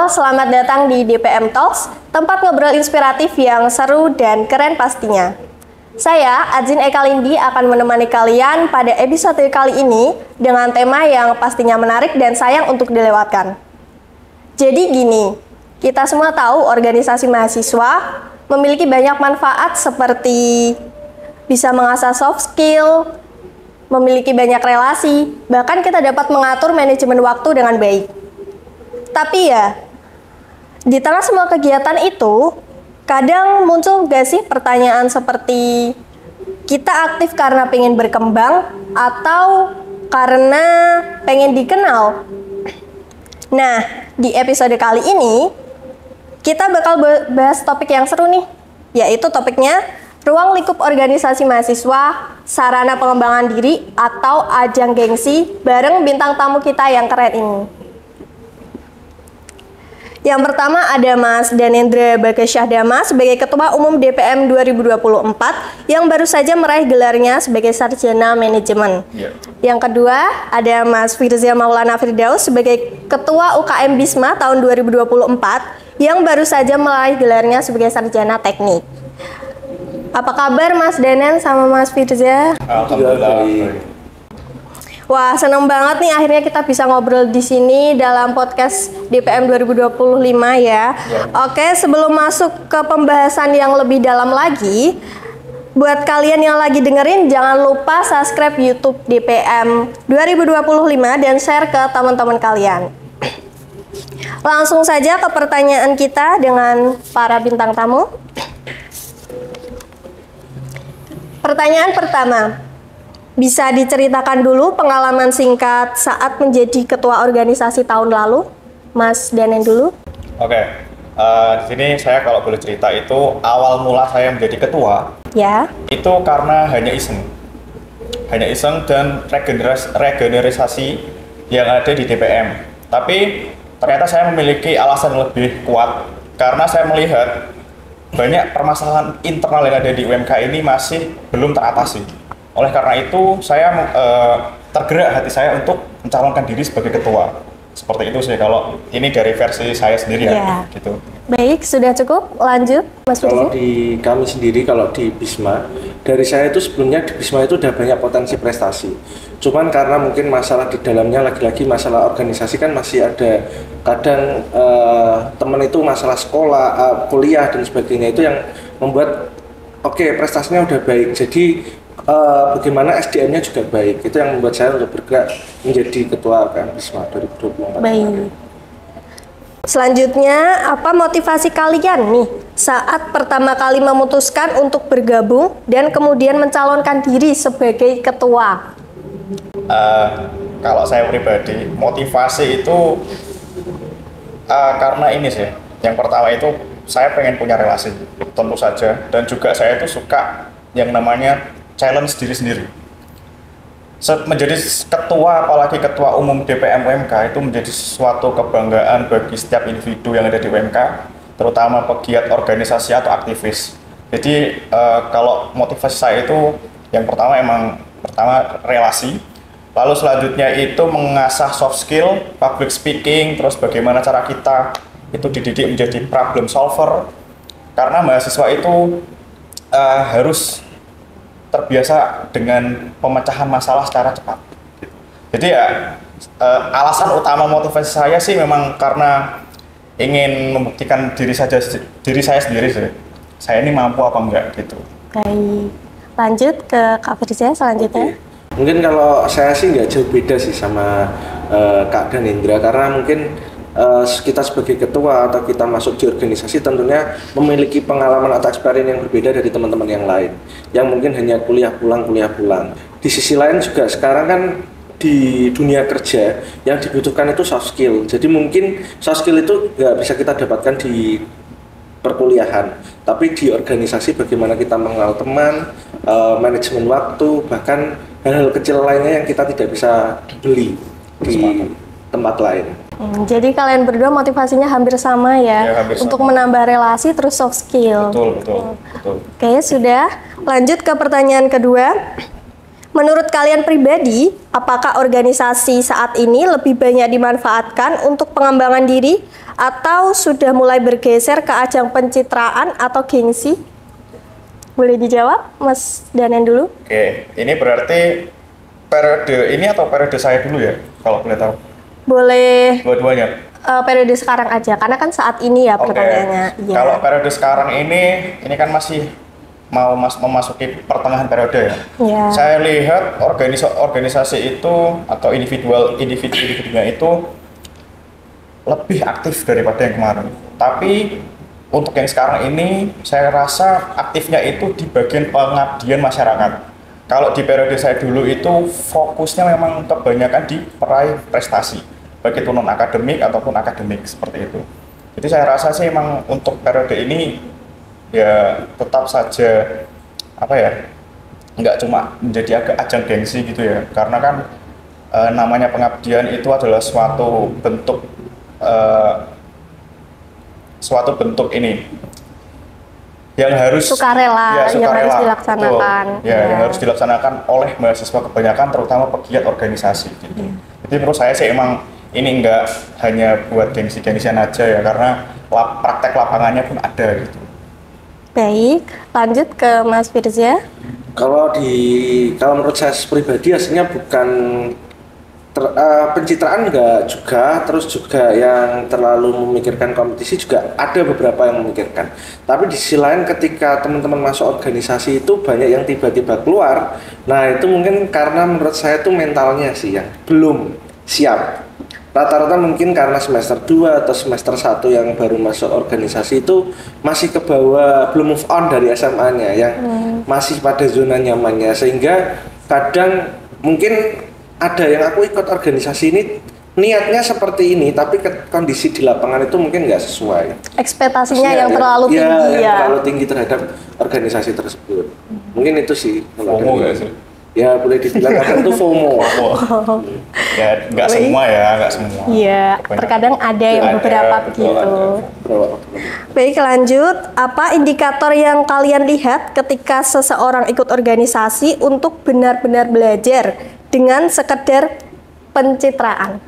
selamat datang di DPM Talks, tempat ngobrol inspiratif yang seru dan keren pastinya. Saya, Azin Ekalindi, akan menemani kalian pada episode kali ini dengan tema yang pastinya menarik dan sayang untuk dilewatkan. Jadi gini, kita semua tahu organisasi mahasiswa memiliki banyak manfaat seperti bisa mengasah soft skill, memiliki banyak relasi, bahkan kita dapat mengatur manajemen waktu dengan baik. Tapi ya, di tengah semua kegiatan itu, kadang muncul gak sih pertanyaan seperti kita aktif karena pengen berkembang atau karena pengen dikenal? Nah, di episode kali ini, kita bakal bahas topik yang seru nih, yaitu topiknya ruang lingkup organisasi mahasiswa, sarana pengembangan diri, atau ajang gengsi bareng bintang tamu kita yang keren ini. Yang pertama ada Mas Danendra Bagasyah-Dama sebagai Ketua Umum DPM 2024 yang baru saja meraih gelarnya sebagai Sarjana Manajemen. Yang kedua ada Mas Firza Maulana Firdaus sebagai Ketua UKM Bisma tahun 2024 yang baru saja meraih gelarnya sebagai Sarjana Teknik. Apa kabar Mas Danen sama Mas Firza? Alhamdulillah. Wah, senang banget nih akhirnya kita bisa ngobrol di sini dalam podcast DPM 2025 ya. Oke, sebelum masuk ke pembahasan yang lebih dalam lagi, buat kalian yang lagi dengerin jangan lupa subscribe YouTube DPM 2025 dan share ke teman-teman kalian. Langsung saja ke pertanyaan kita dengan para bintang tamu. Pertanyaan pertama. Bisa diceritakan dulu pengalaman singkat saat menjadi ketua organisasi tahun lalu? Mas Danen dulu. Oke, sini saya kalau boleh cerita itu awal mula saya menjadi ketua. Ya. Itu karena hanya iseng dan regenerasi yang ada di DPM. Tapi ternyata saya memiliki alasan lebih kuat karena saya melihat banyak permasalahan internal yang ada di UMK ini masih belum teratasi. Oleh karena itu, saya tergerak hati saya untuk mencalonkan diri sebagai ketua. Seperti itu sih, kalau ini dari versi saya sendiri ya. Gitu. Baik, sudah cukup. Lanjut, Mas Firza. Kalau di kami sendiri, kalau di Bisma, dari saya itu sebelumnya di Bisma itu udah banyak potensi prestasi. Cuman karena mungkin masalah di dalamnya, lagi-lagi masalah organisasi kan masih ada. Kadang teman itu masalah sekolah, kuliah, dan sebagainya itu yang membuat, prestasinya udah baik. Jadi, bagaimana SDM-nya juga baik, itu yang membuat saya untuk bergerak menjadi ketua UKM Bisma 2024. Baik. Selanjutnya, apa motivasi kalian nih saat pertama kali memutuskan untuk bergabung dan kemudian mencalonkan diri sebagai ketua? Kalau saya pribadi, motivasi itu karena ini sih. Yang pertama itu saya pengen punya relasi, tentu saja, dan juga saya itu suka yang namanya challenge diri sendiri. Menjadi ketua, apalagi ketua umum DPM UMK itu menjadi suatu kebanggaan bagi setiap individu yang ada di UMK, terutama pegiat organisasi atau aktivis. Jadi kalau motivasi saya itu yang pertama relasi, lalu selanjutnya itu mengasah soft skill, public speaking, terus bagaimana cara kita itu dididik menjadi problem solver, karena mahasiswa itu harus terbiasa dengan pemecahan masalah secara cepat. Jadi ya alasan utama motivasi saya sih memang karena ingin membuktikan diri saya sendiri sih. Saya ini mampu apa enggak gitu. Baik. Lanjut ke Kak Firza selanjutnya. Mungkin kalau saya sih nggak jauh beda sih sama Kak Danendra, karena mungkin kita sebagai ketua atau kita masuk di organisasi tentunya memiliki pengalaman atau experience yang berbeda dari teman-teman yang lain yang mungkin hanya kuliah pulang. Di sisi lain juga sekarang kan di dunia kerja yang dibutuhkan itu soft skill, jadi mungkin soft skill itu nggak bisa kita dapatkan di perkuliahan, tapi di organisasi bagaimana kita mengenal teman, manajemen waktu, bahkan hal-hal kecil lainnya yang kita tidak bisa beli di tempat lain. Jadi kalian berdua motivasinya hampir sama ya, untuk menambah relasi terus soft skill. Betul. Oke, sudah. Lanjut ke pertanyaan kedua. Menurut kalian pribadi, apakah organisasi saat ini lebih banyak dimanfaatkan untuk pengembangan diri atau sudah mulai bergeser ke ajang pencitraan atau gengsi? Boleh dijawab, Mas Danan dulu? Oke, ini berarti periode ini atau periode saya dulu ya, kalau boleh tahu? Boleh Dua-duanya. periode sekarang aja, karena kan saat ini ya Oke. pertanyaannya. Iya. Kalau periode sekarang ini kan masih mau memasuki pertengahan periode ya. Iya. Saya lihat organisasi itu atau individu-individunya itu lebih aktif daripada yang kemarin. Tapi untuk yang sekarang ini saya rasa aktifnya itu di bagian pengabdian masyarakat. Kalau di periode saya dulu itu fokusnya memang kebanyakan di peraih prestasi, baik itu non akademik ataupun akademik seperti itu. Jadi saya rasa sih memang untuk periode ini ya tetap saja nggak cuma menjadi ajang gengsi gitu ya, karena kan namanya pengabdian itu adalah suatu bentuk ini yang harus sukarela, yang harus dilaksanakan. Yang harus dilaksanakan oleh mahasiswa kebanyakan, terutama pegiat organisasi gitu. Jadi menurut saya sih emang ini nggak hanya buat gengsi-gengsian aja ya, karena praktek lapangannya pun ada gitu. Baik, lanjut ke Mas Firza. Kalau menurut saya pribadi aslinya bukan pencitraan enggak juga, terus juga yang terlalu memikirkan kompetisi juga ada beberapa yang memikirkan. Tapi di sisi lain ketika teman-teman masuk organisasi itu banyak yang tiba-tiba keluar. Nah, itu mungkin karena menurut saya itu mentalnya sih yang belum siap. Rata-rata mungkin karena semester 2 atau semester 1 yang baru masuk organisasi itu masih ke bawah, belum move on dari SMA-nya, yang masih pada zona nyamannya, sehingga kadang mungkin ada yang aku ikut organisasi ini niatnya seperti ini, tapi kondisi di lapangan itu mungkin nggak sesuai. Ekspektasinya yang terlalu tinggi yang terlalu tinggi terhadap organisasi tersebut. Mungkin itu sih. FOMO nggak sih? Ya boleh dibilang kadang itu FOMO. Ya nggak semua ya, nggak semua. Iya, terkadang ada yang beberapa begitu. Baik, lanjut. Apa indikator yang kalian lihat ketika seseorang ikut organisasi untuk benar-benar belajar dengan sekedar pencitraan?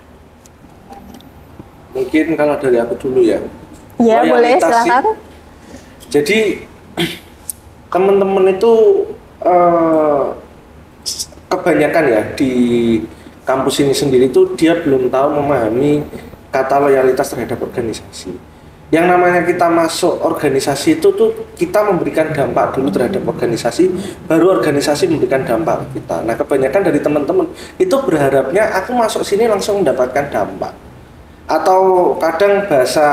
Mungkin kalau dari aku dulu ya. Iya, boleh, silakan. Jadi teman-teman itu kebanyakan ya di kampus ini sendiri itu dia belum tahu memahami kata loyalitas terhadap organisasi. Yang namanya kita masuk organisasi itu tuh kita memberikan dampak dulu terhadap organisasi, baru organisasi memberikan dampak ke kita. Nah, kebanyakan dari teman-teman itu berharapnya aku masuk sini langsung mendapatkan dampak. Atau kadang bahasa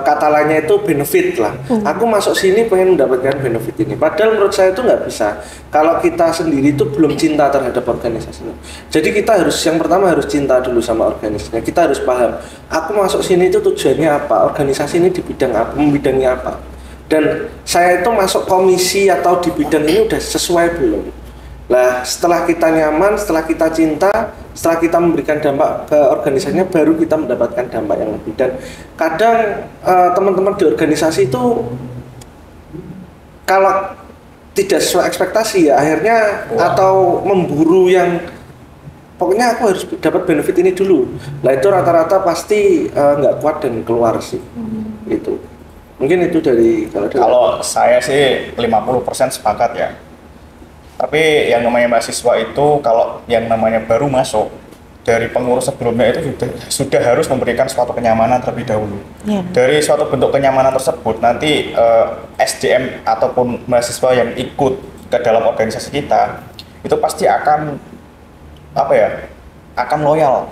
kata lainnya itu benefit lah. Aku masuk sini pengen mendapatkan benefit ini. Padahal menurut saya itu nggak bisa. Kalau kita sendiri itu belum cinta terhadap organisasinya. Jadi kita yang pertama harus cinta dulu sama organisasinya. Kita harus paham. Aku masuk sini itu tujuannya apa? Organisasi ini di bidang apa? Membidangi apa? Dan saya itu masuk komisi atau di bidang ini udah sesuai belum? Nah, setelah kita nyaman, setelah kita cinta, setelah kita memberikan dampak ke organisasinya, baru kita mendapatkan dampak yang lebih. Dan kadang teman-teman di organisasi itu kalau tidak sesuai ekspektasi ya akhirnya atau memburu yang pokoknya aku harus dapat benefit ini dulu. Nah, itu rata-rata pasti nggak kuat dan keluar sih. Itu mungkin itu kalau saya sih 50% sepakat ya. Tapi yang namanya mahasiswa itu kalau yang namanya baru masuk dari pengurus sebelumnya itu sudah harus memberikan suatu kenyamanan terlebih dahulu. Dari suatu bentuk kenyamanan tersebut nanti SDM ataupun mahasiswa yang ikut ke dalam organisasi kita itu pasti akan akan loyal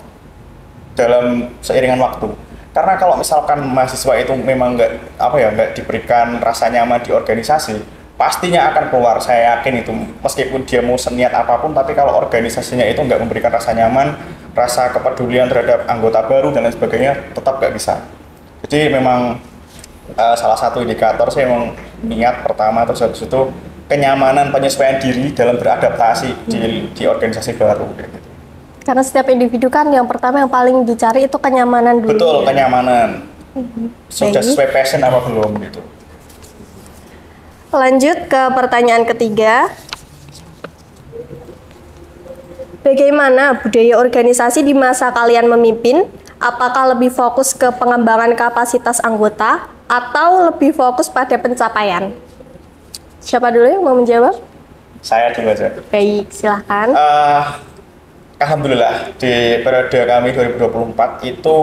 dalam seiringan waktu. Karena kalau misalkan mahasiswa itu memang nggak diberikan rasa nyaman di organisasi, pastinya akan keluar. Saya yakin itu, meskipun dia mau seniat apapun, tapi kalau organisasinya itu nggak memberikan rasa nyaman, rasa kepedulian terhadap anggota baru dan lain sebagainya, tetap nggak bisa. Jadi memang salah satu indikator saya memang niat pertama, terus habis itu kenyamanan penyesuaian diri dalam beradaptasi di organisasi baru. Gitu. Karena setiap individu kan yang pertama yang paling dicari itu kenyamanan dulu. Betul, kenyamanan. Sudah sesuai passion apa belum gitu. Lanjut ke pertanyaan ketiga. Bagaimana budaya organisasi di masa kalian memimpin? Apakah lebih fokus ke pengembangan kapasitas anggota atau lebih fokus pada pencapaian? Siapa dulu yang mau menjawab? Saya dulu aja. Baik, silahkan. Alhamdulillah di periode kami 2024 itu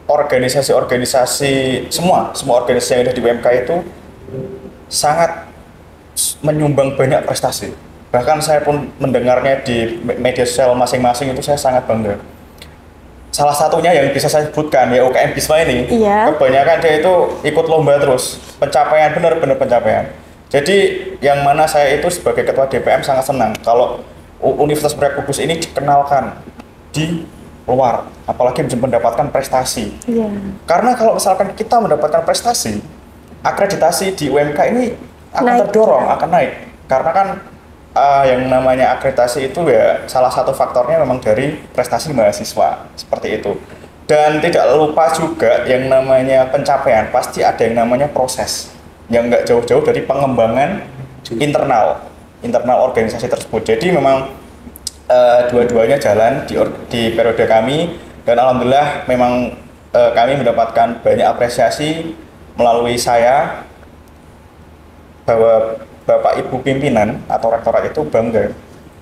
organisasi-organisasi semua organisasi yang ada di UMK itu sangat menyumbang banyak prestasi. Bahkan saya pun mendengarnya di media sosial masing-masing itu saya sangat bangga. Salah satunya yang bisa saya sebutkan ya UKM Bisma ini. Iya. Kebanyakan dia itu ikut lomba terus, pencapaian benar-benar pencapaian. Jadi yang mana saya itu sebagai ketua DPM sangat senang kalau Universitas Muria Kudus ini dikenalkan di luar, apalagi mendapatkan prestasi. Iya. Karena kalau misalkan kita mendapatkan prestasi, akreditasi di UMK ini akan Naik. terdorong, akan naik. Karena kan yang namanya akreditasi itu ya salah satu faktornya memang dari prestasi mahasiswa, seperti itu. Dan tidak lupa juga yang namanya pencapaian, pasti ada yang namanya proses, yang nggak jauh-jauh dari pengembangan internal organisasi tersebut. Jadi memang dua-duanya jalan di periode kami, dan alhamdulillah memang kami mendapatkan banyak apresiasi melalui saya, bahwa Bapak Ibu pimpinan atau rektorat itu bangga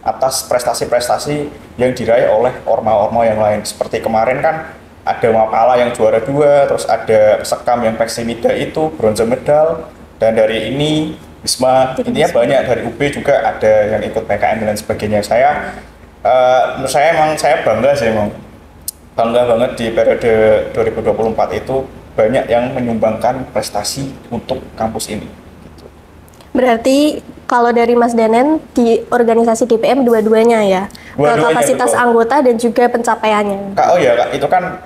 atas prestasi-prestasi yang diraih oleh orma-orma yang lain. Seperti kemarin kan ada Mapala yang juara 2, terus ada Sekam yang Peksimida itu bronze medal, dan dari ini Bisma, intinya banyak, dari UB juga ada yang ikut PKN dan sebagainya. Menurut saya emang saya bangga sih, emang bangga banget di periode 2024 itu banyak yang menyumbangkan prestasi untuk kampus ini. Gitu. Berarti kalau dari Mas Danen di organisasi DPM dua-duanya ya, kapasitas betul. Anggota dan juga pencapaiannya. Oh ya Kak, itu kan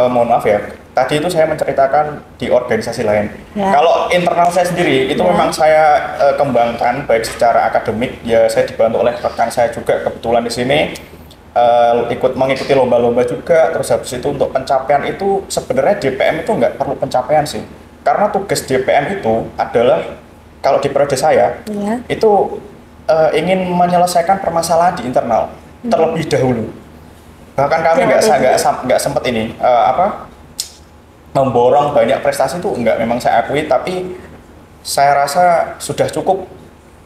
mohon maaf ya. Tadi itu saya menceritakan di organisasi lain. Ya. Kalau internal saya sendiri itu memang saya kembangkan baik secara akademik, ya saya dibantu oleh rekan saya juga kebetulan di sini mengikuti lomba-lomba juga. Terus habis itu untuk pencapaian itu sebenarnya DPM itu nggak perlu pencapaian sih, karena tugas DPM itu adalah kalau di periode saya itu ingin menyelesaikan permasalahan di internal terlebih dahulu. Bahkan kami nggak sempat ini memborong banyak prestasi itu enggak, memang saya akui, tapi saya rasa sudah cukup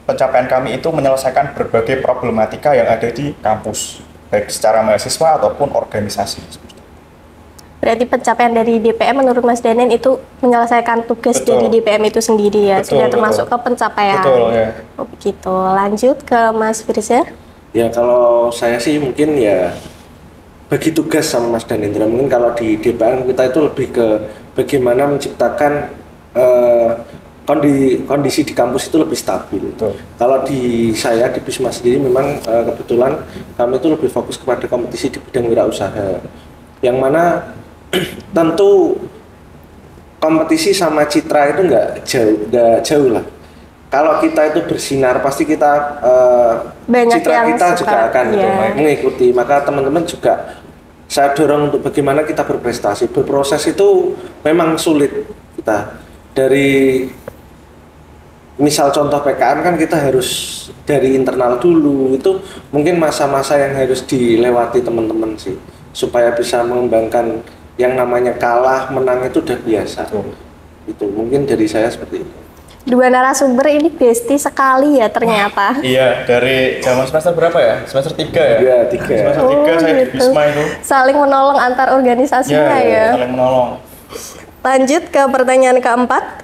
pencapaian kami itu menyelesaikan berbagai problematika yang ada di kampus, baik secara mahasiswa ataupun organisasi. Berarti pencapaian dari DPM menurut Mas Danen itu menyelesaikan tugas dari DPM itu sendiri ya, sudah termasuk ke pencapaian. Betul, ya. Oh, begitu. Lanjut ke Mas Firza. Ya kalau saya sih mungkin ya bagi tugas sama Mas Danendra, mungkin kalau di DPM kita itu lebih ke bagaimana menciptakan kondisi di kampus itu lebih stabil. Betul. Kalau di saya di Bisma sendiri memang kebetulan kami itu lebih fokus kepada kompetisi di bidang wirausaha, yang mana tentu kompetisi sama citra itu nggak jauh lah. Kalau kita itu bersinar, pasti kita citra kita juga akan mengikuti. Maka teman-teman juga saya dorong untuk bagaimana kita berprestasi. Berproses itu memang sulit kita. Dari misal contoh PKN kan kita harus dari internal dulu. Itu mungkin masa-masa yang harus dilewati teman-teman sih, supaya bisa mengembangkan yang namanya kalah menang itu udah biasa. Itu mungkin dari saya seperti itu. Dua narasumber ini bestie sekali ya ternyata. Iya, dari zaman semester berapa ya? Semester 3 ya? Iya, 3. Semester 3 saya di Bisma itu. Saling menolong antar organisasinya ya. Saling menolong. Lanjut ke pertanyaan keempat.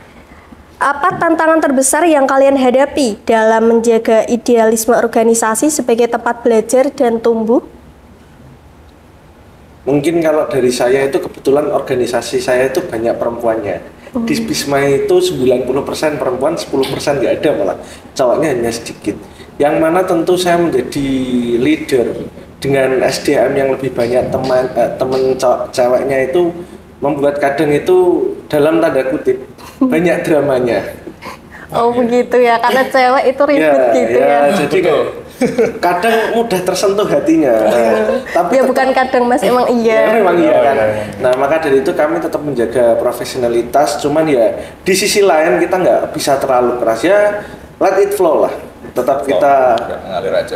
Apa tantangan terbesar yang kalian hadapi dalam menjaga idealisme organisasi sebagai tempat belajar dan tumbuh? Mungkin kalau dari saya itu kebetulan organisasi saya itu banyak perempuannya. Di Bisma itu 90% perempuan, 10% nggak ada, malah cowoknya hanya sedikit. Yang mana tentu saya menjadi leader dengan SDM yang lebih banyak, teman ceweknya itu membuat kadang itu dalam tanda kutip banyak dramanya. Oh begitu ya, karena cewek itu ribet gitu ya. Jadi kadang mudah tersentuh hatinya. Tapi ya bukan kadang Mas, emang iya. Ya, memang iya kan. Nah maka dari itu kami tetap menjaga profesionalitas. Cuman ya di sisi lain kita nggak bisa terlalu keras ya. Let it flow lah. Tetap kita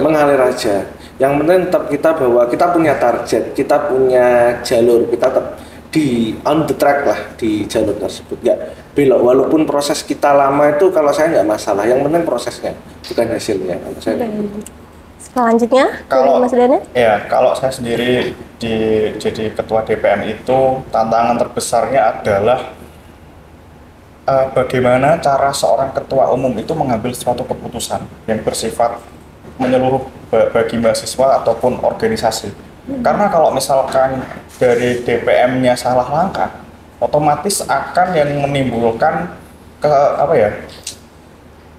mengalir aja. Yang penting tetap kita bahwa kita punya target, kita punya jalur, kita tetap di on the track lah di jalur tersebut, nggak belok. Walaupun proses kita lama itu kalau saya nggak masalah, yang penting prosesnya bukan hasilnya. Kalau saya Selanjutnya, Kalau dari Mas Daniel. ya, kalau saya sendiri jadi ketua DPM itu tantangan terbesarnya adalah bagaimana cara seorang ketua umum itu mengambil suatu keputusan yang bersifat menyeluruh bagi mahasiswa ataupun organisasi. Karena kalau misalkan dari DPM-nya salah langkah, otomatis akan yang menimbulkan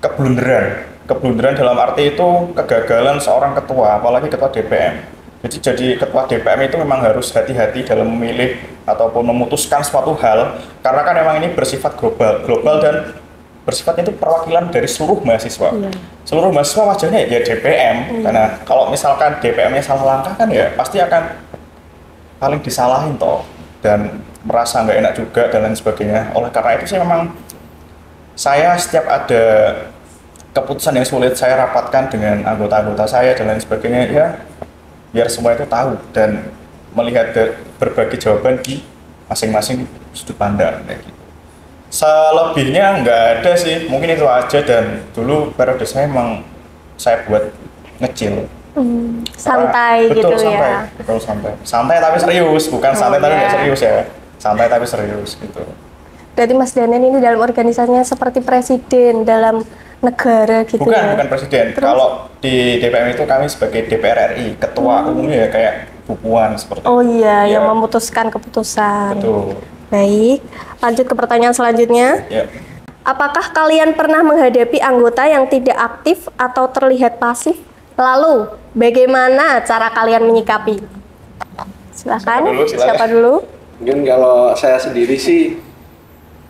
keblunderan dalam arti itu kegagalan seorang ketua, apalagi ketua DPM. Jadi ketua DPM itu memang harus hati-hati dalam memilih ataupun memutuskan suatu hal, karena kan memang ini bersifat global dan bersifat itu perwakilan dari seluruh mahasiswa. Seluruh mahasiswa wajahnya ya DPM, karena kalau misalkan DPM-nya salah langkah kan ya pasti akan paling disalahin toh, dan merasa nggak enak juga dan lain sebagainya. Oleh karena itu sih memang saya setiap ada keputusan yang sulit saya rapatkan dengan anggota-anggota saya dan lain sebagainya, ya biar semua itu tahu dan melihat berbagi jawaban di masing-masing sudut pandang kayak gitu. Selebihnya nggak ada sih, mungkin itu aja. Dan dulu periode saya emang saya buat ngecil, Santai betul, gitu santai, ya. betul santai tapi serius, bukan santai tapi nggak serius ya, santai tapi serius gitu. Berarti Mas Daniel ini dalam organisasinya seperti presiden dalam negara gitu ya? Bukan presiden. Kalau di DPM itu kami sebagai DPR RI, ketua umumnya ya kayak Bu Puan seperti Oh itu. iya, Ya, yang memutuskan keputusan. betul. Baik, lanjut ke pertanyaan selanjutnya. Ya. Apakah kalian pernah menghadapi anggota yang tidak aktif atau terlihat pasif? Lalu, bagaimana cara kalian menyikapi? Silakan, Silakan. siapa dulu? mungkin kalau saya sendiri sih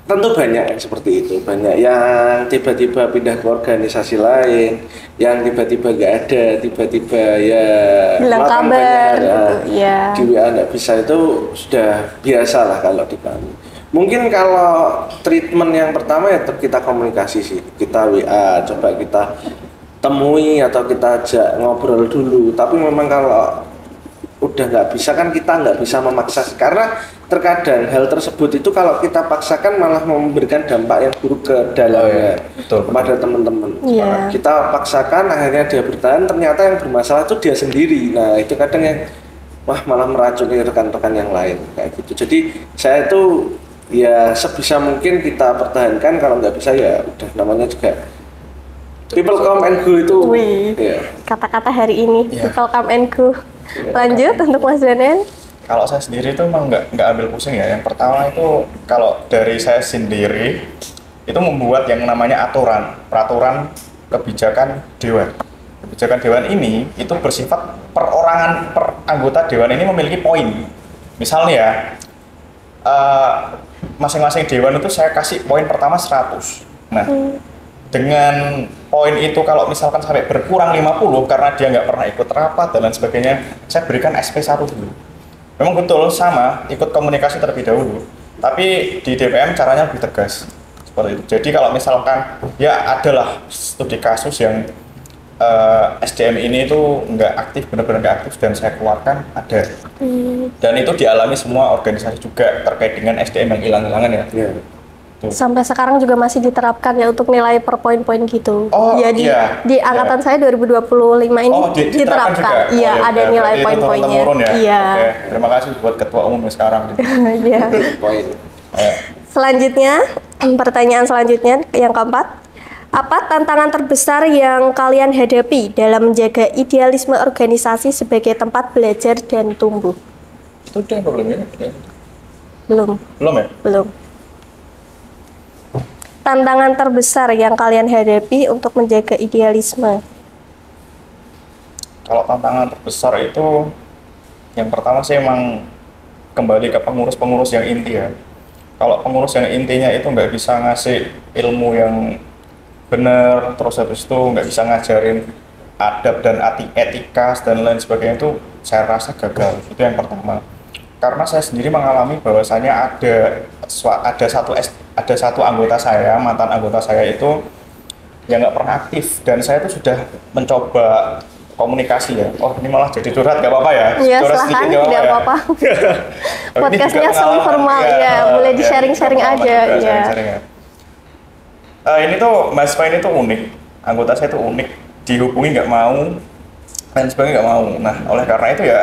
tentu banyak yang seperti itu, banyak yang tiba-tiba pindah ke organisasi lain, yang tiba-tiba nggak ada, tiba-tiba ya Bilang melakukan kabar, banyak hal, gitu, ya. di WA nggak bisa, itu sudah biasa lah kalau di kami. Mungkin kalau treatment yang pertama ya tetap kita komunikasi sih, kita WA, coba kita temui atau kita ajak ngobrol dulu. Tapi memang kalau udah nggak bisa kan kita nggak bisa memaksa, karena terkadang hal tersebut itu kalau kita paksakan malah memberikan dampak yang buruk ke dalamnya, betul. kepada teman-teman. Iya. Kita paksakan akhirnya dia bertahan, ternyata yang bermasalah itu dia sendiri. Nah itu kadang yang malah meracuni rekan-rekan yang lain kayak gitu. Jadi saya itu ya sebisa mungkin kita pertahankan, kalau nggak bisa ya udah, namanya juga people come and go itu. Wih, Ya. kata-kata hari ini, Iya. people come and go. Lanjut untuk Mas Daniel. Kalau saya sendiri itu memang nggak ambil pusing ya. Yang pertama itu kalau dari saya sendiri itu membuat yang namanya peraturan kebijakan dewan. Kebijakan dewan ini itu bersifat perorangan, per anggota dewan ini memiliki poin. Misalnya ya, masing-masing dewan itu saya kasih poin pertama 100. Nah, dengan poin itu kalau misalkan sampai berkurang 50 karena dia nggak pernah ikut rapat dan lain sebagainya, saya berikan SP1 dulu. Memang betul sama, ikut komunikasi terlebih dahulu. Tapi di DPM caranya lebih tegas seperti itu. Jadi kalau misalkan ya adalah studi kasus yang SDM ini itu nggak aktif, benar-benar nggak aktif dan saya keluarkan, ada. Dan itu dialami semua organisasi juga terkait dengan SDM yang hilang-hilangan ya. Ya. Sampai sekarang juga masih diterapkan ya untuk nilai per poin-poin gitu. Oh, ya iya. di angkatan saya 2025 ini Diterapkan juga? diterapkan. Iya, Oh, ya, ada berarti nilai itu poin-poinnya. turun-temurun ya? Iya. Oke, terima kasih buat ketua umum yang sekarang. Iya. Poin. Selanjutnya, pertanyaan selanjutnya yang keempat. Apa tantangan terbesar yang kalian hadapi dalam menjaga idealisme organisasi sebagai tempat belajar dan tumbuh? Itu dia problemnya. Belum. Belum ya? Belum. Tantangan terbesar yang kalian hadapi untuk menjaga idealisme. Kalau tantangan terbesar itu yang pertama sih emang kembali ke pengurus-pengurus yang inti ya. Kalau pengurus yang intinya itu nggak bisa ngasih ilmu yang benar, terus habis itu nggak bisa ngajarin adab dan etika dan lain sebagainya, itu saya rasa gagal. Itu yang pertama. Karena saya sendiri mengalami bahwasanya ada satu anggota saya, mantan anggota saya itu yang nggak pernah aktif, dan saya itu sudah mencoba komunikasi ya. Oh ini malah jadi curhat, nggak apa-apa ya? Iya Curhat silahkan, sedikit nggak tidak apa-apa. Ini Podcastnya juga semi pengalaman, formal ya, boleh di sharing-sharing pengalaman aja. juga, Ya. sharing-sharing ya. Ini tuh mahasiswa ini tuh unik, anggota saya tuh unik, dihubungi nggak mau, dan sebagainya nggak mau. Nah oleh karena itu ya,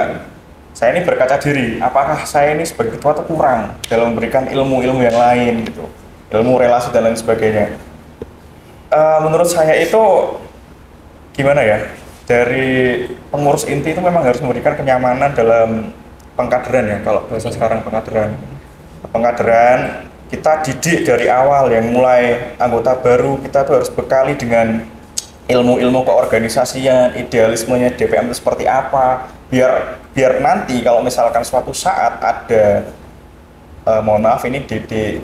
saya ini berkaca diri, apakah saya ini sebagai ketua tuh kurang dalam memberikan ilmu-ilmu yang lain gitu, ilmu relasi dan lain sebagainya. Menurut saya itu gimana ya, dari pengurus inti itu memang harus memberikan kenyamanan dalam pengkaderan ya, kalau bahasa sekarang pengkaderan kita didik dari awal, yang mulai anggota baru kita tuh harus bekali dengan ilmu-ilmu keorganisasian, idealismenya DPM itu seperti apa, biar nanti kalau misalkan suatu saat ada mohon maaf ini di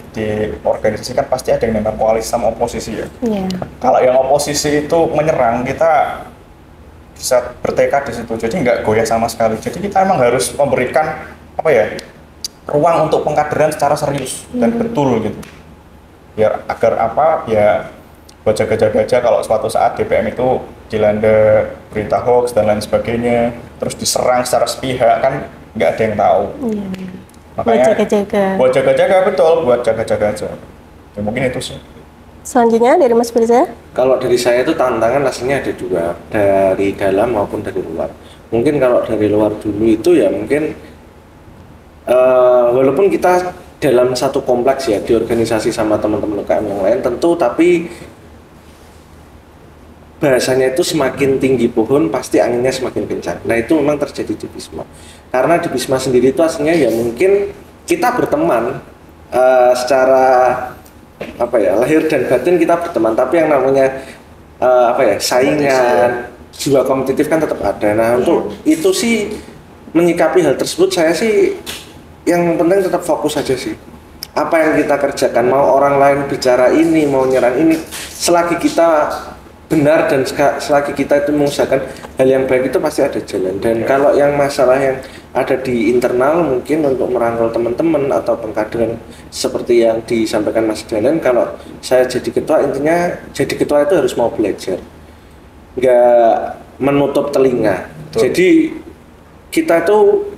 organisasi kan pasti ada yang namanya koalisi sama oposisi ya. Iya. Kalau yang oposisi itu menyerang, kita bisa bertekad di situ, jadi nggak goyah sama sekali. Jadi kita emang harus memberikan apa ya, ruang untuk pengkaderan secara serius dan betul gitu. Biar agar apa ya, buat jaga-jaga kalau suatu saat DPM itu dilanda berita hoax dan lain sebagainya, terus diserang secara sepihak, kan nggak ada yang tahu. Iya. Makanya Buat jaga-jaga. buat jaga-jaga, betul, buat jaga-jaga aja. Ya mungkin itu sih. Selanjutnya dari Mas Firza. Kalau dari saya itu tantangan aslinya ada dua, dari dalam maupun dari luar. Mungkin kalau dari luar dulu itu ya mungkin walaupun kita dalam satu kompleks ya di organisasi sama teman-teman UKM yang lain tentu, tapi bahasanya itu semakin tinggi pohon pasti anginnya semakin kencang. Nah itu memang terjadi di Bisma. Karena di Bisma sendiri itu aslinya ya mungkin kita berteman secara apa ya, lahir dan batin kita berteman, tapi yang namanya apa ya, saingan, jiwa kompetitif kan tetap ada. Nah untuk itu sih menyikapi hal tersebut saya sih yang penting tetap fokus aja sih. Apa yang kita kerjakan, mau orang lain bicara ini, mau nyerang ini, selagi kita benar dan selagi kita itu mengusahakan hal yang baik itu pasti ada jalan. Dan kalau yang masalah yang ada di internal mungkin untuk merangkul teman-teman atau pengkaderan seperti yang disampaikan Mas Danan, kalau saya jadi ketua, intinya jadi ketua itu harus mau belajar, nggak menutup telinga. Betul. Jadi kita tuh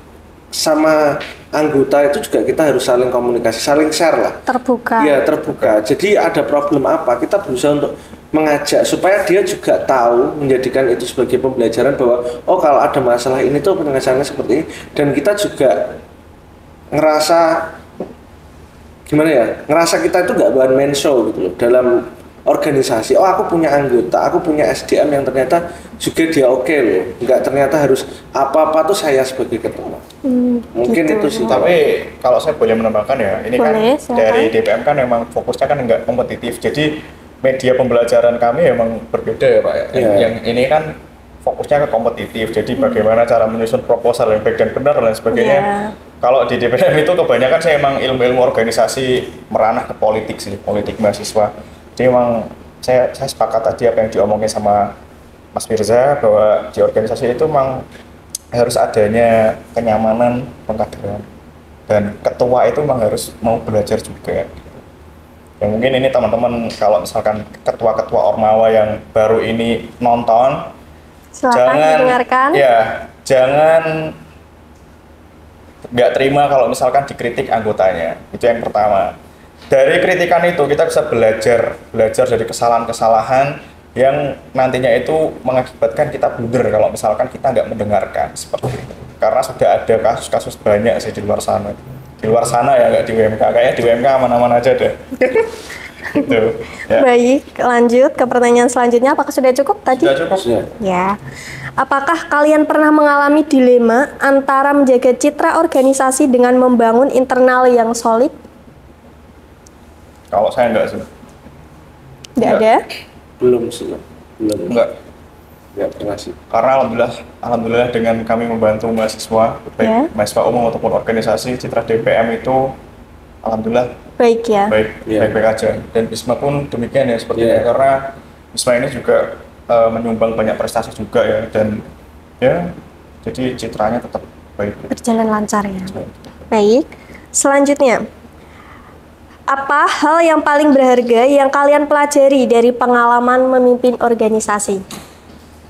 sama anggota itu juga kita harus saling komunikasi, saling share lah. Terbuka. Iya, terbuka. Jadi ada problem apa, kita berusaha untuk mengajak supaya dia juga tahu, menjadikan itu sebagai pembelajaran bahwa oh kalau ada masalah ini tuh penyelesaiannya seperti ini. Dan kita juga ngerasa gimana ya, ngerasa kita itu nggak one man show gitu loh dalam organisasi. Oh aku punya anggota, aku punya SDM yang ternyata juga dia oke loh, nggak ternyata harus apa-apa tuh saya sebagai ketua. Mungkin gitu. itu sih. Tapi kalau saya boleh menambahkan ya, ini Boleh, kan silakan. dari DPM kan memang fokusnya kan nggak kompetitif, jadi media pembelajaran kami memang berbeda ya Pak ya. Iya. Yang ini kan fokusnya ke kompetitif, jadi bagaimana cara menyusun proposal yang baik dan benar dan lain sebagainya. Iya. Kalau di DPM itu kebanyakan saya emang ilmu-ilmu organisasi meranah ke politik sih, politik mahasiswa. Jadi emang saya sepakat tadi apa yang diomongin sama Mas Firza, bahwa di organisasi itu memang harus adanya kenyamanan pengkaderan, dan ketua itu memang harus mau belajar juga. Ya mungkin ini teman-teman kalau misalkan ketua-ketua Ormawa yang baru ini nonton, Silakan didengarkan. ya jangan nggak terima kalau misalkan dikritik anggotanya. Itu yang pertama. Dari kritikan itu kita bisa belajar dari kesalahan-kesalahan yang nantinya itu mengakibatkan kita blunder kalau misalkan kita nggak mendengarkan seperti itu. Karena sudah ada kasus-kasus banyak sih di luar sana. Di luar sana ya, nggak di WMK. Kayaknya di WMK aman-aman aja deh. Gitu. Ya. Baik, lanjut ke pertanyaan selanjutnya. Apakah sudah cukup tadi? Sudah cukup. Ya. Ya. Apakah kalian pernah mengalami dilema antara menjaga citra organisasi dengan membangun internal yang solid? Kalau saya enggak sih. Tidak Enggak. ada? Belum sih, belum. Enggak. Nggak pernah sih. Karena alhamdulillah dengan kami membantu mahasiswa, baik Ya. mahasiswa umum ataupun organisasi, citra DPM itu alhamdulillah Baik ya. Ya. baik-baik aja. Dan Bisma pun demikian ya seperti Ya. itu, karena Bisma ini juga menyumbang banyak prestasi juga ya, dan ya jadi citranya tetap baik. Berjalan lancar ya. Baik. Selanjutnya, apa hal yang paling berharga yang kalian pelajari dari pengalaman memimpin organisasi?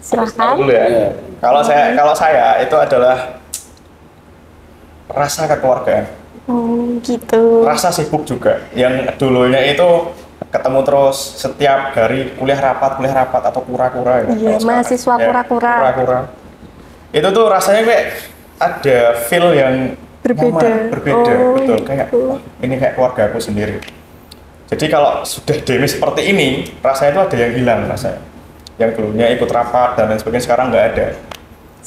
Silahkan. Dulu ya. Iya. Kalau saya itu adalah rasa kekeluargaan, Gitu. rasa sibuk juga. Yang dulunya itu ketemu terus setiap hari kuliah rapat atau kura-kura ya. Iya, kalau sekarang. mahasiswa Ya, kura-kura. Kura-kura. Itu tuh rasanya kayak ada feel yang Berbeda. nyaman, berbeda, Oh, betul. gitu. Kayak wah, ini kayak keluarga aku sendiri. Jadi kalau sudah demi seperti ini, rasanya itu ada yang hilang rasanya. Yang dulunya ikut rapat dan lain sebagainya sekarang nggak ada.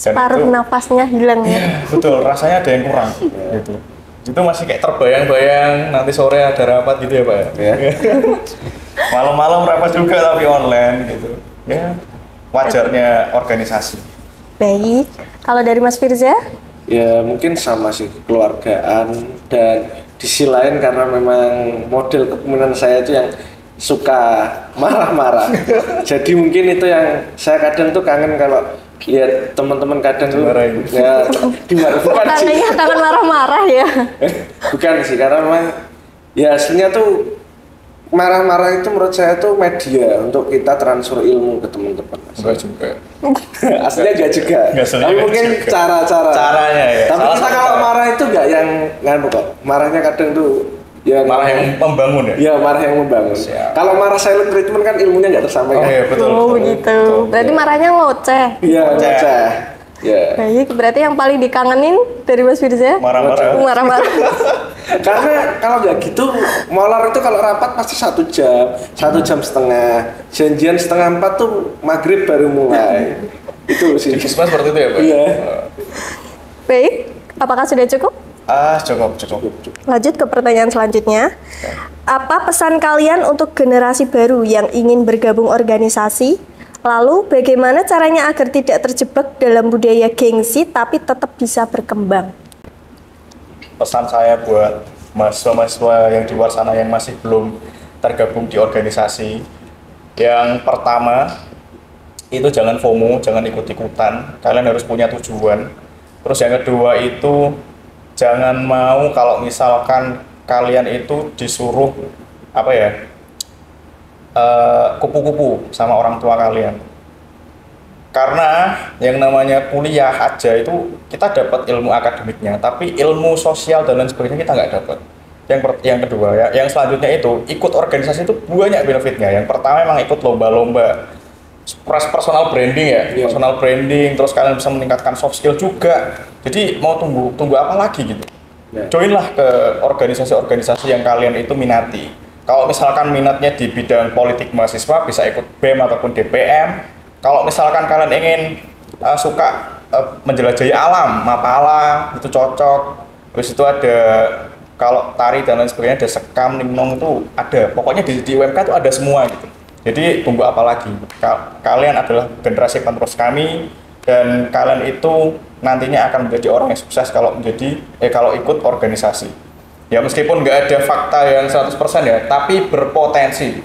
Dan Paruh itu, nafasnya hilang ya. iya, betul, rasanya ada yang kurang gitu. Itu masih kayak terbayang-bayang nanti sore ada rapat gitu ya Pak ya. Ya. Malam-malam rapat juga tapi online gitu. Ya, wajarnya organisasi. Baik. Kalau dari Mas Firza? Ya mungkin sama sih, kekeluargaan, dan di sisi lain karena memang model kepemimpinan saya itu yang suka marah-marah. Jadi mungkin itu yang saya kadang tuh kangen kalau lihat teman-teman kadang tuh Dimarahin. ya bukan sih. Tandanya kangen marah-marah ya. Bukan sih, karena memang ya aslinya tuh marah-marah itu menurut saya tuh media untuk kita transfer ilmu ke teman-teman. Enggak juga. Aslinya enggak juga. Nggak, aslinya Tapi nggak mungkin juga. cara-cara. Caranya ya. Tapi Salah kita satu kalau cara. marah itu enggak yang nganu kok. Marahnya kadang tuh ya Malah yang membangun ya. Iya, marah yang membangun. Siap. Kalau marah silent treatment kan ilmunya nggak tersampaikan. Oh iya betul. Oh betul, begitu. betul. Berarti marahnya ngoceh. Iya, Ngoceh. ngoceh. Ya. Baik, berarti yang paling dikangenin dari Mas Firza? Marah-marah. Marah-marah. Karena kalau nggak gitu, molor itu kalau rapat pasti 1 jam, 1 jam setengah. Janjian 3:30 tuh maghrib baru mulai. Itu sih. Di Puskesmas seperti itu ya Pak. Iya. Baik, apakah sudah cukup? Cukup. Lanjut ke pertanyaan selanjutnya. Apa pesan kalian untuk generasi baru yang ingin bergabung organisasi? Lalu bagaimana caranya agar tidak terjebak dalam budaya gengsi tapi tetap bisa berkembang? Pesan saya buat mahasiswa-mahasiswa yang di luar sana yang masih belum tergabung di organisasi. Yang pertama, itu jangan FOMO, jangan ikut-ikutan. Kalian harus punya tujuan. Terus yang kedua itu jangan mau kalau misalkan kalian itu disuruh apa ya, kupu-kupu sama orang tua kalian. Karena yang namanya kuliah aja itu kita dapat ilmu akademiknya, tapi ilmu sosial dan lain sebagainya kita nggak dapat. Yang kedua ya, yang selanjutnya itu ikut organisasi itu banyak benefitnya. Yang pertama memang ikut lomba-lomba, personal branding ya, Iya. personal branding, terus kalian bisa meningkatkan soft skill juga. Jadi mau tunggu apa lagi gitu? Ya. Joinlah ke organisasi-organisasi yang kalian itu minati. Kalau misalkan minatnya di bidang politik mahasiswa bisa ikut BEM ataupun DPM. Kalau misalkan kalian ingin suka menjelajahi alam, Mapala itu cocok. Terus itu ada kalau tari dan lain sebagainya ada sekam, nimnong itu ada. Pokoknya di UMK itu ada semua gitu. Jadi tunggu apa lagi? Kalian adalah generasi penerus kami dan kalian itu nantinya akan menjadi orang yang sukses kalau kalau ikut organisasi. Ya meskipun nggak ada fakta yang 100% ya, tapi berpotensi.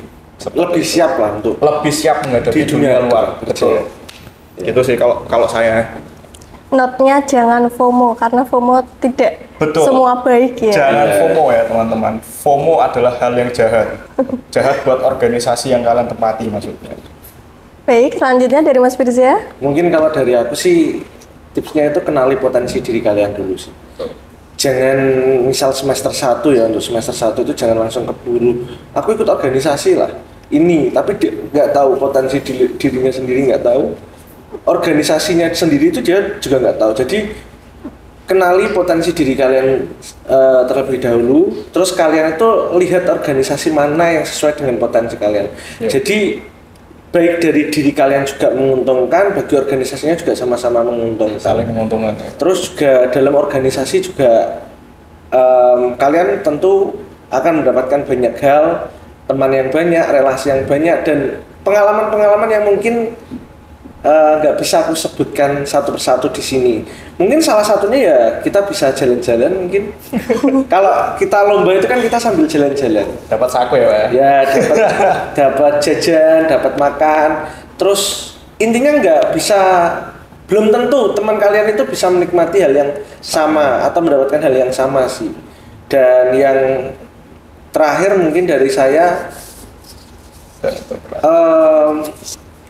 Lebih siap lah untuk Lebih siap menghadapi Di dunia dunia luar. kerja. Betul. Itu sih kalau saya. Note-nya jangan FOMO karena FOMO tidak Betul. semua baik ya. Jangan Iya. FOMO ya teman-teman. FOMO adalah hal yang jahat. Jahat buat organisasi yang kalian tempati maksudnya. Baik, selanjutnya dari Mas Firza. mungkin kalau dari aku sih tipsnya itu kenali potensi diri kalian dulu sih. Jangan misal semester 1 ya, untuk semester 1 itu jangan langsung keburu aku ikut organisasi lah ini, tapi nggak tahu potensi dirinya sendiri, nggak tahu organisasinya sendiri itu dia juga nggak tahu. Jadi kenali potensi diri kalian terlebih dahulu, terus kalian itu lihat organisasi mana yang sesuai dengan potensi kalian. Ya. Jadi baik dari diri kalian juga menguntungkan, bagi organisasinya juga sama-sama menguntungkan. Saling menguntungkan. Terus juga dalam organisasi juga kalian tentu akan mendapatkan banyak hal, teman yang banyak, relasi yang banyak, dan pengalaman-pengalaman yang mungkin nggak bisa aku sebutkan satu persatu di sini. Mungkin salah satunya ya kita bisa jalan-jalan mungkin. Kalau kita lomba itu kan kita sambil jalan-jalan. Dapat saku ya Pak ya? Ya dapat jajan, dapat makan. Terus intinya belum tentu teman kalian itu bisa menikmati hal yang sama atau mendapatkan hal yang sama sih. Dan yang terakhir mungkin dari saya,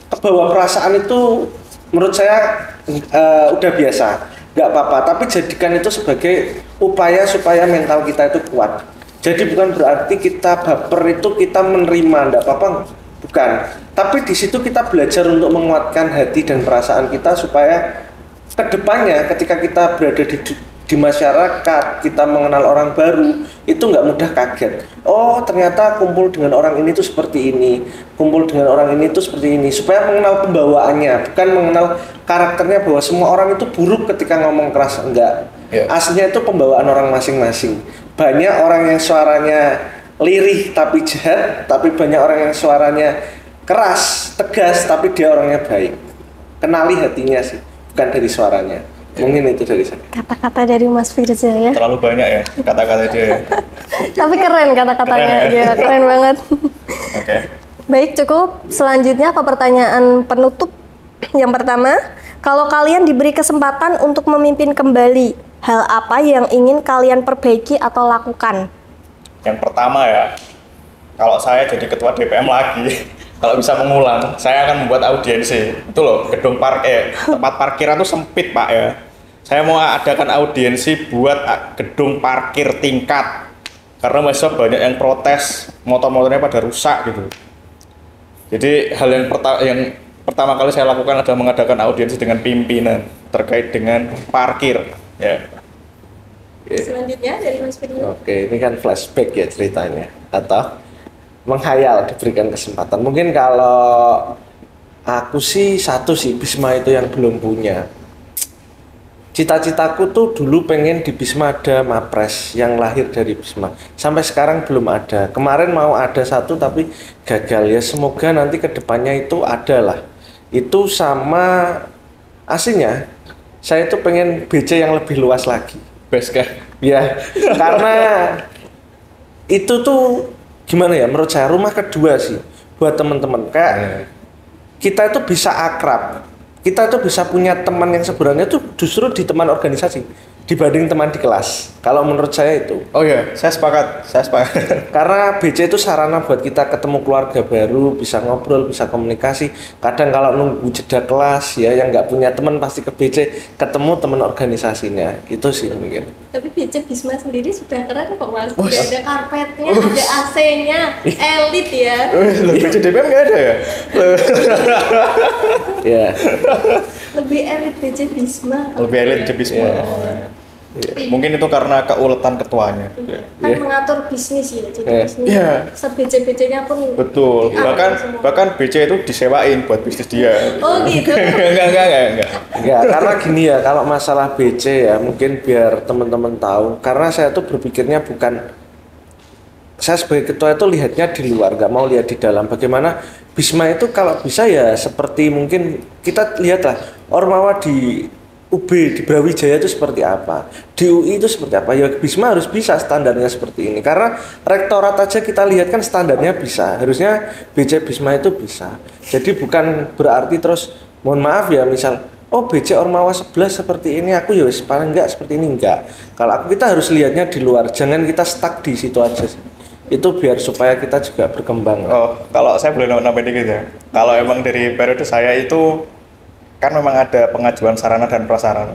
kebawa perasaan itu menurut saya udah biasa, nggak apa-apa. Tapi jadikan itu sebagai upaya supaya mental kita itu kuat. Jadi bukan berarti kita baper itu kita menerima, nggak apa-apa, bukan. Tapi di situ kita belajar untuk menguatkan hati dan perasaan kita supaya kedepannya ketika kita berada di masyarakat, kita mengenal orang baru, itu nggak mudah kaget. Oh, ternyata kumpul dengan orang ini tuh seperti ini, kumpul dengan orang ini tuh seperti ini, supaya mengenal pembawaannya, bukan mengenal karakternya bahwa semua orang itu buruk ketika ngomong keras, enggak. Aslinya itu pembawaan orang masing-masing. Banyak orang yang suaranya lirih tapi jahat, tapi banyak orang yang suaranya keras, tegas, tapi dia orangnya baik. Kenali hatinya sih, bukan dari suaranya. Mungkin itu dari saya. Kata-kata dari Mas Firza ya. Terlalu banyak ya kata-kata dia. Tapi keren kata-katanya dia, keren banget. Oke. Baik, cukup. Selanjutnya apa pertanyaan penutup? Yang pertama, kalau kalian diberi kesempatan untuk memimpin kembali, hal apa yang ingin kalian perbaiki atau lakukan? Yang pertama ya, kalau saya jadi ketua DPM lagi, kalau bisa mengulang, saya akan membuat audiensi. Itu loh, gedung tempat parkiran tuh sempit Pak ya. Saya mau adakan audiensi buat gedung parkir tingkat. Karena mahasiswa banyak yang protes, motor-motornya pada rusak gitu. Jadi hal yang pertama kali saya lakukan adalah mengadakan audiensi dengan pimpinan terkait dengan parkir. Ya. Selanjutnya dari Mas Firza. Oke, ini kan flashback ya ceritanya, atau menghayal diberikan kesempatan. Mungkin kalau aku sih satu sih, Bisma itu yang belum punya. Cita-citaku tuh dulu pengen di Bisma ada Mapres yang lahir dari Bisma. Sampai sekarang belum ada. Kemarin mau ada satu tapi gagal ya. Semoga nanti kedepannya itu ada lah. Itu sama aslinya saya tuh pengen BC yang lebih luas lagi. Best kan? Ya, karena itu tuh gimana ya, menurut saya rumah kedua sih buat teman-teman. Kayak kita itu bisa akrab, kita itu bisa punya teman yang sebenarnya tuh justru di teman organisasi dibanding teman di kelas. Kalau menurut saya itu. Oh iya, saya sepakat. Karena BC itu sarana buat kita ketemu keluarga baru, bisa ngobrol, bisa komunikasi. Kadang kalau nunggu jeda kelas ya, yang nggak punya teman pasti ke BC, ketemu teman organisasinya. Itu sih mungkin. Tapi BC Bisma sendiri sudah keren kok Mas. Sudah ada karpetnya, ada AC-nya, elit ya. BC DPM nggak ada ya? Ya. Lebih elit BC Bisma. Lebih elit BC Bisma. Mungkin itu karena keuletan ketuanya. Kan mengatur bisnis ya, jadi bisnis. Se-BC-BC-nya pun. Betul. Bahkan BC itu disewain buat bisnis dia. Oh gitu. Enggak. Karena gini ya, kalau masalah BC ya, mungkin biar teman-teman tahu. Karena saya tuh berpikirnya bukan, saya sebagai ketua itu lihatnya di luar, nggak mau lihat di dalam. Bagaimana Bisma itu kalau bisa ya seperti mungkin kita lihatlah Ormawa di UB di Brawijaya itu seperti apa, di UI itu seperti apa. Ya Bisma harus bisa standarnya seperti ini. Karena rektorat aja kita lihat kan standarnya bisa. Harusnya BC Bisma itu bisa. Jadi bukan berarti terus mohon maaf ya, misal oh BC Ormawa 11 seperti ini, aku ya paling enggak seperti ini, enggak. Kalau aku, kita harus lihatnya di luar, jangan kita stuck di situ aja. Itu biar supaya kita juga berkembang. Oh, kalau saya boleh nambahin dikit ya. Kalau emang dari periode saya itu kan memang ada pengajuan sarana dan prasarana.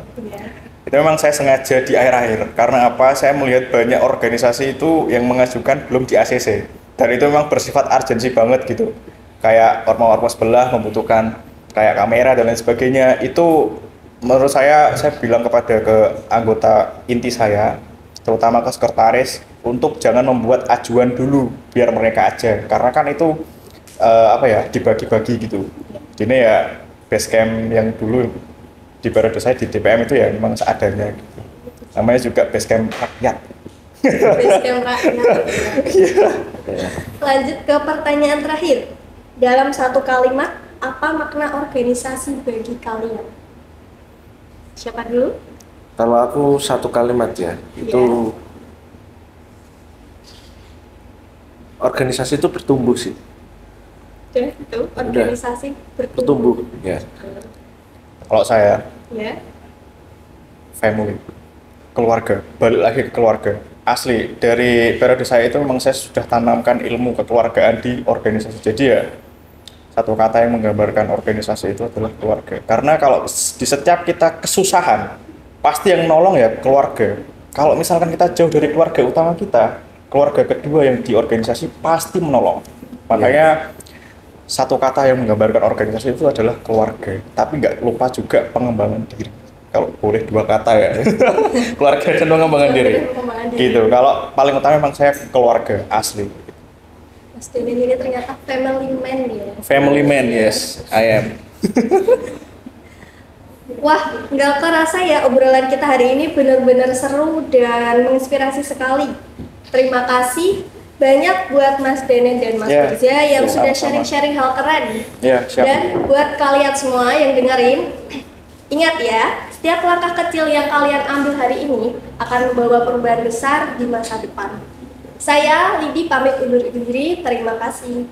Itu memang saya sengaja di akhir-akhir. Karena apa? Saya melihat banyak organisasi itu yang mengajukan belum di ACC. Dan itu memang bersifat urgensi banget gitu. Kayak ormas-ormas sebelah membutuhkan kayak kamera dan lain sebagainya. Itu menurut saya bilang kepada anggota inti saya, terutama ke sekretaris, untuk jangan membuat ajuan dulu biar mereka aja, karena kan itu dibagi-bagi gitu. Jadi ya basecamp yang dulu di periode saya di DPM itu ya memang seadanya gitu. Namanya juga basecamp rakyat. Basecamp rakyat. Lanjut ke pertanyaan terakhir. Dalam satu kalimat, apa makna organisasi bagi kalian? Siapa dulu? Kalau aku satu kalimat ya, itu organisasi itu bertumbuh sih. Itu organisasi bertumbuh. Ya. Kalau saya, family, keluarga, balik lagi ke keluarga. Asli dari periode saya itu memang saya sudah tanamkan ilmu kekeluargaan di organisasi. Jadi ya Satu kata yang menggambarkan organisasi itu adalah keluarga. Karena kalau di setiap kita kesusahan, pasti yang nolong ya keluarga. Kalau misalkan kita jauh dari keluarga utama kita, keluarga kedua yang di organisasi pasti menolong. Makanya satu kata yang menggambarkan organisasi itu adalah keluarga. Tapi nggak lupa juga pengembangan diri. Kalau boleh dua kata ya, keluarga dan pengembangan diri. Gitu. Kalau paling utama memang saya keluarga asli. Mas Deden ini ternyata family man ya. Family man, yes, I am. Wah, nggak kerasa ya obrolan kita hari ini benar-benar seru dan menginspirasi sekali. Terima kasih banyak buat Mas Denen dan Mas Firza yang sudah sharing-sharing hal keren. Siap. Dan buat kalian semua yang dengerin, ingat ya, setiap langkah kecil yang kalian ambil hari ini akan membawa perubahan besar di masa depan. Saya Lidi pamit undur diri, terima kasih.